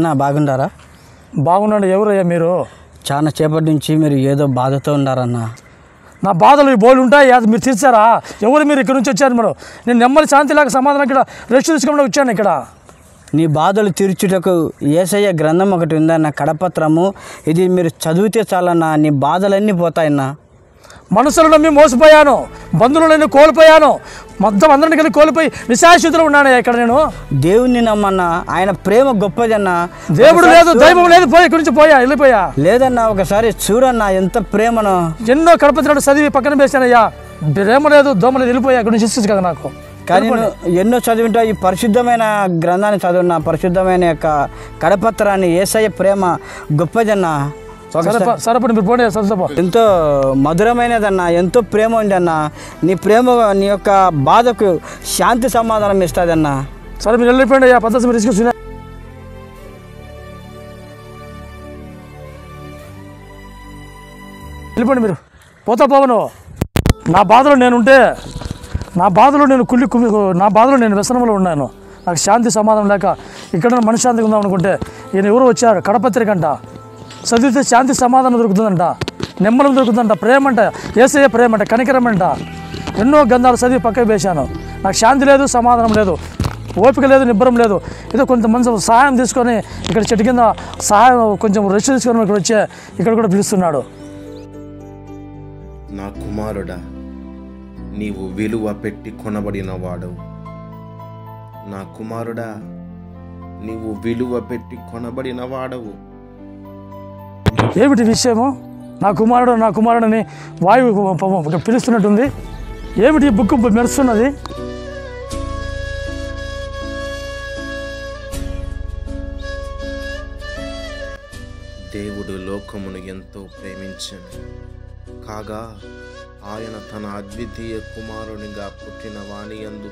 అన్న బాగుండారా? బాగున్నాడు. ఎవరయ్యా మీరు? చాలా సేపటి నుంచి మీరు ఏదో బాధతో ఉన్నారన్న. నా బాధలు ఈ బోలు ఉంటాయి, అది మీరు తీర్చారా? ఎవరు మీరు? ఇక్కడ నుంచి వచ్చారు మీరు? నేను నెమ్మది శాంతి లేక సమాధానం ఇక్కడ రెస్ట్ తీసుకోవడం వచ్చాను. ఇక్కడ నీ బాధలు తీర్చుటకు యేసయ్య గ్రంథం ఒకటి ఉందన్న, కడపత్రము. ఇది మీరు చదివితే చాలన్నా నీ బాధలన్నీ పోతాయన్నా. మనసులో నమ్మి మోసపోయాను, బంధువులను కోల్పోయాను, మొత్తం అందరిని కలిసి కోల్పోయి నిశాశ్వతలో ఉన్నాను ఇక్కడ. నేను దేవుణ్ణి నమ్మన్నా, ఆయన ప్రేమ గొప్పదన్నా. దేవుడు లేదు, దైవం లేదు, పోయి ఇక్కడి నుంచి వెళ్ళిపోయా. లేదన్నా, ఒకసారి చూడన్నా ఎంత ప్రేమను. ఎన్నో కడపత్రాలు చదివి పక్కన వేసానయ్యా. ప్రేమ లేదు, దోమ లేదు, వెళ్ళిపోయా. ఇక్కడ నుంచి ఇస్తుంది కదా నాకు. కానీ ఎన్నో చదివింటా ఈ పరిశుద్ధమైన గ్రంథాన్ని చదువున్నా, పరిశుద్ధమైన యొక్క కడపత్రాన్ని. యేసయ్య ప్రేమ గొప్పదన్నా. సరపడి మీరు పోనీ సరసపో. ఎంతో మధురమైనదన్నా, ఎంతో ప్రేమ ఉందన్నా. నీ ప్రేమ నీ యొక్క బాధకు శాంతి సమాధానం ఇస్తుందన్నా. సరే మీరు వెళ్ళిపోండి అయ్యా, పద్ధతి మీరు తీసుకొచ్చిన వెళ్ళిపోండి మీరు. పోతా పోవను. నా బాధలో నేనుంటే, నా బాధలో నేను నా బాధలో నేను వ్యసనంలో ఉన్నాను. నాకు శాంతి సమాధానం లేక ఇక్కడ మనశ్శాంతిగా ఉందాం అనుకుంటే ఈయన ఎవరు వచ్చారు? కడపత్రిక అంట చదివితే శాంతి సమాధానం దొరుకుతుందంట, నెమ్మలం దొరుకుతుందంట, ప్రేమ అంట, యేసయ్య ప్రేమ అంట, కనికరం అంట. ఎన్నో గంధాలు చదివి పక్కకు వేశాను. నాకు శాంతి లేదు, సమాధానం లేదు, ఓపిక లేదు, నిబ్బరం లేదు. ఏదో కొంతమంది సహాయం తీసుకొని ఇక్కడ చెట్టు కింద సహాయం కొంచెం రెస్ట్ తీసుకొని ఇక్కడ వచ్చే ఇక్కడ కూడా పిలుస్తున్నాడు. నా కుమారుడా, నీవు విలువ పెట్టి కొనబడిన వాడవు. నా కుమారుడా, నీవు విలువ పెట్టి కొనబడిన వాడవు. ఏమిటి విషయము? నా కుమారుడని వాయువు పిలుస్తున్నట్టుంది. ఏమిటి ఈ బుక్ మెరుస్తున్నది? దేవుడు లోకమును ఎంతో ప్రేమించెను, కాగా ఆయన తన అద్వితీయ కుమారునిగా పుట్టిన వాని యందు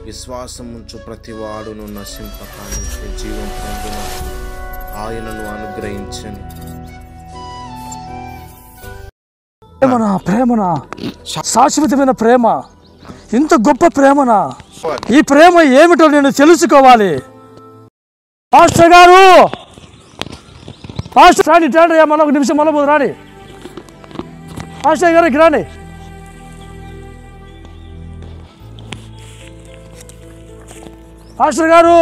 విశ్వాసముంచు ప్రతివాడును నశింపకానికి జీవం పొందిన ఆయనను అనుగ్రహించెను. ప్రేమనా, శాశ్వతమైన ప్రేమ, ఇంత గొప్ప ప్రేమనా? ఈ ప్రేమ ఏమిటో నేను తెలుసుకోవాలి. పాస్టర్ గారు, పాస్టర్ రాండి, రాండి, మన ఒక నిమిషం మళ్ళీ రాండి. పాస్టర్ గారు ఇక్కడ రాండి. పాస్టర్ గారు,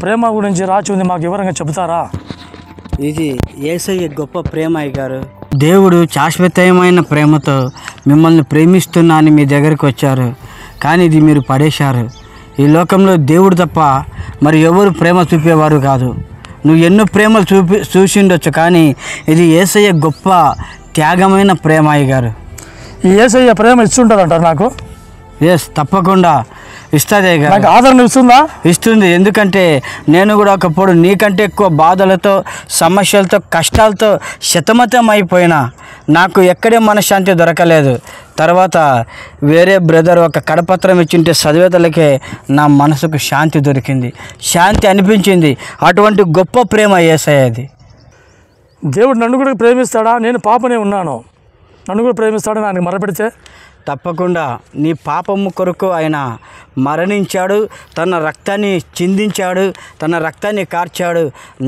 ప్రేమ గురించి రాచి ఉంది, మాకు వివరంగా చెబుతారా? ఇది యేసయ్య గొప్ప ప్రేమ అయ్యగారు. దేవుడు శాశ్వతమైన ప్రేమతో మిమ్మల్ని ప్రేమిస్తున్నానని మీ దగ్గరికి వచ్చారు, కానీ ఇది మీరు పడేశారు. ఈ లోకంలో దేవుడు తప్ప మరి ఎవరు ప్రేమ చూపేవారు కాదు. నువ్వు ఎన్నో ప్రేమలు చూసిండొచ్చు, కానీ ఇది యేసయ్య గొప్ప త్యాగమైన ప్రేమ అయ్యగారు. ఈ యేసయ్య ప్రేమ ఇస్తుంటారంటారు నాకు? ఎస్, తప్పకుండా ఇస్తుంది. నాకు ఆదరణ ఇస్తుందా? ఇస్తుంది. ఎందుకంటే నేను కూడా ఒకప్పుడు నీకంటే ఎక్కువ బాధలతో, సమస్యలతో, కష్టాలతో శతమతం అయిపోయినా నాకు ఎక్కడే మనశ్శాంతి దొరకలేదు. తర్వాత వేరే బ్రదర్ ఒక కడపత్రం ఇచ్చింటే చదివేతలకే నా మనసుకు శాంతి దొరికింది, శాంతి అనిపించింది. అటువంటి గొప్ప ప్రేమ యేసయ్యది. దేవుడు నన్ను కూడా ప్రేమిస్తాడా? నేను పాపనే ఉన్నాను, నన్ను కూడా ప్రేమిస్తాడని ఆయనకు మరపెడితే తప్పకుండా నీ పాపము కొరకు ఆయన మరణించాడు, తన రక్తాన్ని చిందించాడు, తన రక్తాన్ని కార్చాడు.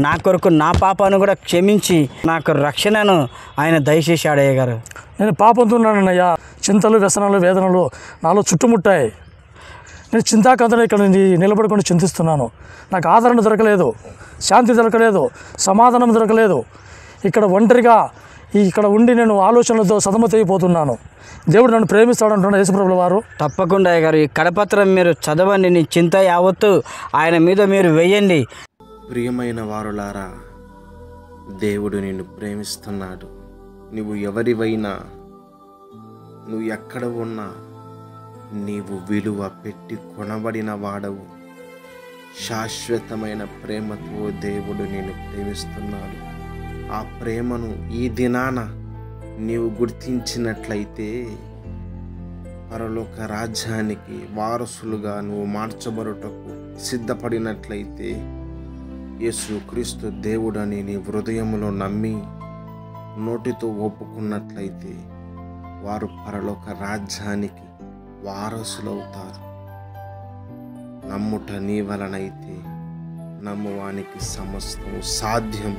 నా కొరకు నా పాపాన్ని కూడా క్షమించి నాకు రక్షణను ఆయన దయచేశాడు. అయ్య గారు, నేను పాపంతో ఉన్నానయ్యా. చింతలు, వ్యసనాలు, వేదనలు నాలో చుట్టుముట్టాయి. నేను చింతాకంతలో ఇక్కడ నిలబడుకొని చింతిస్తున్నాను. నాకు ఆదరణ దొరకలేదు, శాంతి దొరకలేదు, సమాధానం దొరకలేదు. ఇక్కడ ఒంటరిగా ఇక్కడ ఉండి నేను ఆలోచనలతో సతమతైపోతున్నాను. దేవుడు నన్ను ప్రేమిస్తాడంటున్నాడు యేసుప్రభుల వారు. తప్పకుండా అయ్య గారు, ఈ కడపత్రం మీరు చదవండి, నీ చింత యావత్తు ఆయన మీద మీరు వేయండి. ప్రియమైన వారులారా, దేవుడు నిన్ను ప్రేమిస్తున్నాడు. నువ్వు ఎవరివైనా, నువ్వు ఎక్కడ ఉన్నా, నీవు విలువ పెట్టి కొనబడిన వాడవు. శాశ్వతమైన ప్రేమతో దేవుడు నిన్ను ప్రేమిస్తున్నాడు. ఆ ప్రేమను ఈ దినాన నీవు గుర్తించినట్లయితే పరలోక రాజ్యానికి వారసులుగా నువ్వు మార్చబడుటకు సిద్ధపడినట్లయితే యేసుక్రీస్తు దేవుడని నీ హృదయంలో నమ్మి నోటితో ఒప్పుకున్నట్లయితే వారు పరలోక రాజ్యానికి వారసులవుతారు. నమ్ముట నీ వలనైతే నమ్మువానికి సమస్తము సాధ్యం.